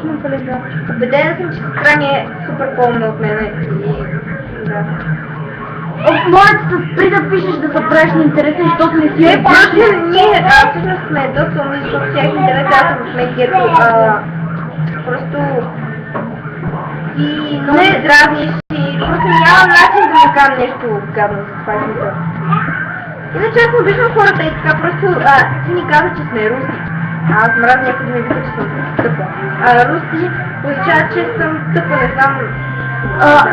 точно калибър. Убедена съм, че сестра ми е супер по-умна от мен и... да. Моля се спри да пишеш да се правиш на интересен, защото не си Не, просто ние всъщност сме доста умни, защото всяки интерес аз съм в медието, просто и много се дразниш и просто нямам начин да му кажа нещо гадно за това смисъл. Иначе аз обичам хората и така, просто ти ни каза, че сме руси. Аз мразя някой да ми вика, че съм тъпа. Руси означава, че съм тъпа, не знам.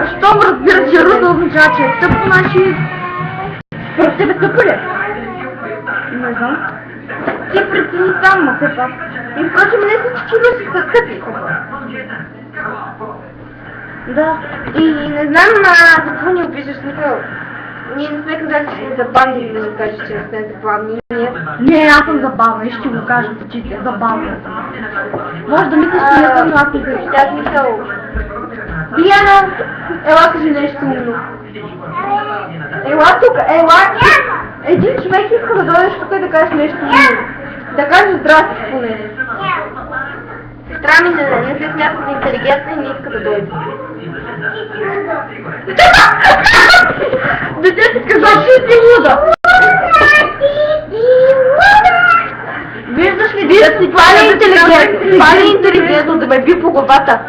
Щом разбира, че руса означава, че е тъпо, значи... Според тебе тъпо ли? Не знам. Ти прецени сам, ма все пак. И впрочем, не всички руси са тъпи. Да. И не знам какво ни опишеш, смисъл. Ние не сме казали, че сме забавни, да ни кажеш, че не сме забавни. Не, аз съм забавна и ще го кажа в очите. Забавна съм. Може да мислиш, че не съм, но аз не съм. Тя смисъл. Диана, ела кажи нещо умно. Ела тук, ела. Един човек иска да дойдеш тук и да кажеш нещо умно. Да кажеш здрасти поне. Сестра ми не се смята за интелигентна и не иска да дойде. Детето каза, че си луда. Виждаш ли, това не е интелигентно да ме би по главата.